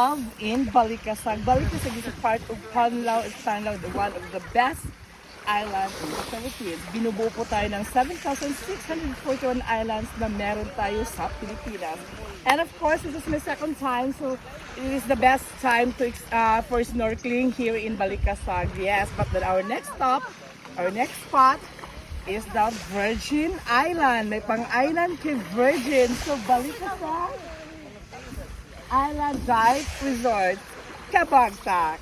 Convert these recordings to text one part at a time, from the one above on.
love in Balikasag. Balikasag is a part of Panlao and Sanlao, one of the best islands in the Philippines. Binubuo po tayo ng 7,641 islands na meron tayo sa Pilipinas. And of course, this is my second time, so it is the best time to for snorkeling here in Balikasag. Yes, but then our next spot is the Virgin Island. May pang-island kay Virgin. So, Balikasag Island Dive Resort, Kabagtak.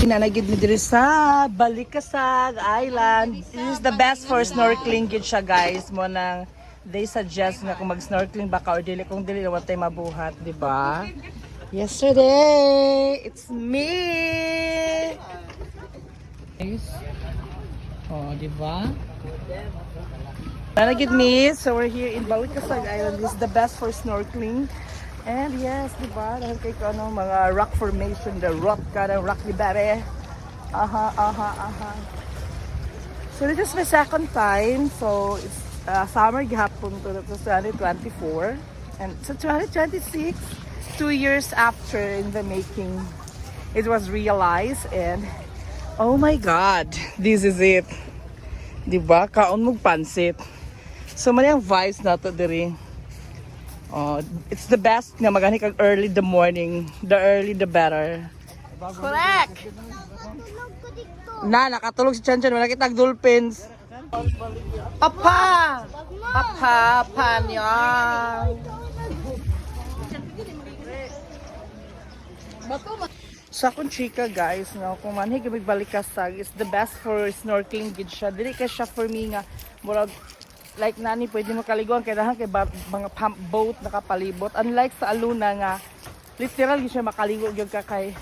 Nanagid mi diri sa Balikasag Island. This is the best for snorkeling gid siya, guys. Mo nang they suggest nga kung mag-snorkeling baka or dili kung dili wa tay mabuhat, di ba? Yesterday, it's me. Oh, di ba? Nanagid mi, so we're here in Balikasag Island. This is the best for snorkeling. And yes, di ba? Dahil kay ano, mga rock formation, the rock kind of rock libere. So this is my second time. So it's summer gihapon to 2024. And so 2026, 2 years after in the making, it was realized. And oh my God, this is it. Di ba? Kaon mong pansit. So mali ang vibes na to diri. It's the best nga magani kag early the morning. The early the better. Correct! Na, nakatulog si Chanchan. Wala kitag dolphins. Apa! Apa niya. Sa akong chika, guys, no, kung manhig Balikasag is the best for snorkeling gid siya. Dili ka siya for me nga murag like nani pwede mo kaliguan kay dahan kay mga pump boat nakapalibot, unlike sa Aluna nga literal gyud siya makaligo gyud ka kay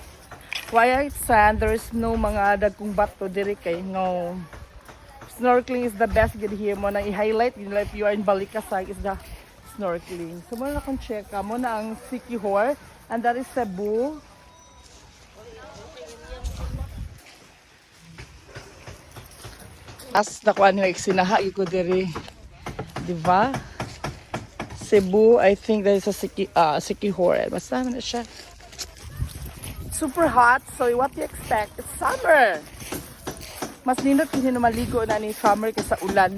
quiet sand. There is no mga dagkong bato diri kay no. Snorkeling is the best gyud here mo na i-highlight yun, like you are in Balikasag is the snorkeling. So mo na kung check mo na ang Siquijor, and that is Cebu. As nakuan nga sinaha ko diri. Diba? Cebu, I think that is a Siquijor. Basta na siya. Super hot, so what do you expect? It's summer! Mas nindot kung sino maligo na ni summer kaysa ulan.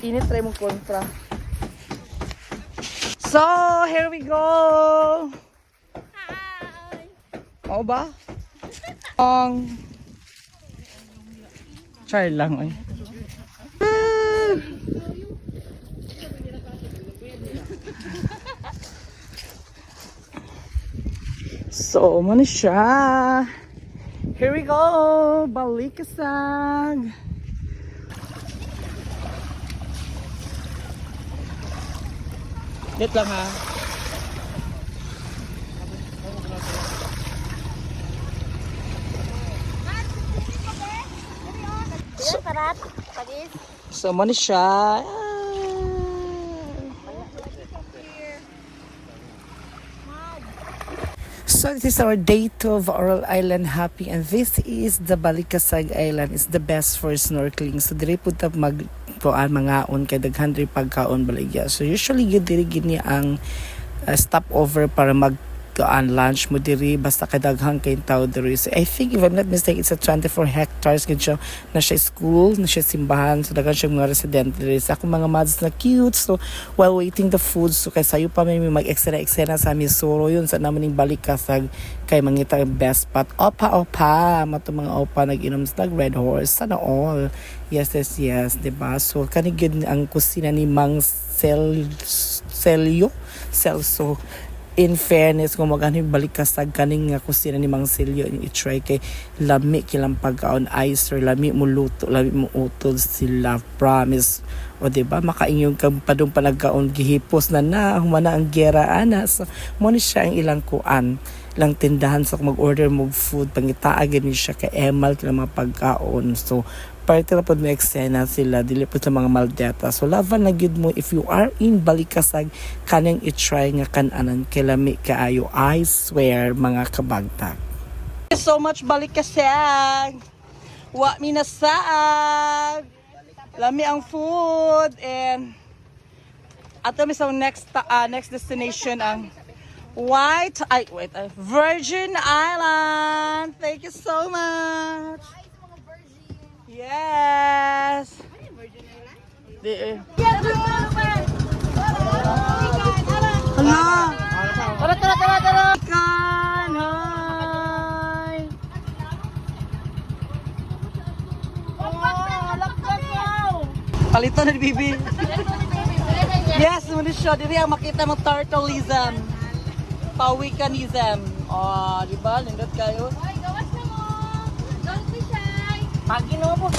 Init try mong kontra. So, here we go! Hi! Oo ba? Try lang eh. So, ano siya? Here we go! Balikasag! Wait lang ha. So, ano siya? So this is our day 2 of Oral Island Happy, and this is the Balikasag Island. It's the best for snorkeling. So diri pud ta magtuan mangaon kay daghan diri pagkaon baligya. So usually gid diri gini ang stopover para lunch mo diri basta kay daghan kay tao diri. So I think if I'm not mistaken, it's a 24 hectares gid siya na siya school, na siya simbahan. So daghan siya mga residente diri. Sa akong mga mods na cute. So while waiting the food, so kay sayo pa may mag-extra sa Misuro yun sa naman ning Balikasag kay mangita best spot. Opa mato mga opa nag-inom sa Red Horse sana all. Yes, diba? So kani gid ang kusina ni Mang Celso. In fairness, kung magano Balikasag kaning nga kusina ni Mang Silyo, i-try kay lami kilang pagkaon ice or lami mo luto, lami mo utol sila, promise. O diba, makaingyong kang padung panagkaon gihipos na humana ang gera ana. So mo ni siya ang ilang kuan, ilang tindahan sa kung mag-order mo food, pangitaagin ni siya kay Emal kilang mga pagkaon. So parte na po may eksena sila, dili po sa mga maldeta. So laban na gyud mo if you are in Balikasag, kanang i-try nga kananan kay lami kaayo, I swear mga kabagtag. so much Balikasag. Wa minasaag. Lami ang food and ato mi sa next destination ang Virgin Island. Thank you so much. Yes. Hala. Tara. Kan. Hi. Palito na ni Bibi. Yes, muna siya. Dili ang makita mo turtleism. Pawicanism. Oh, di ba? Lindot kayo. Ay, gawas na mo. Don't be shy. Pagino po.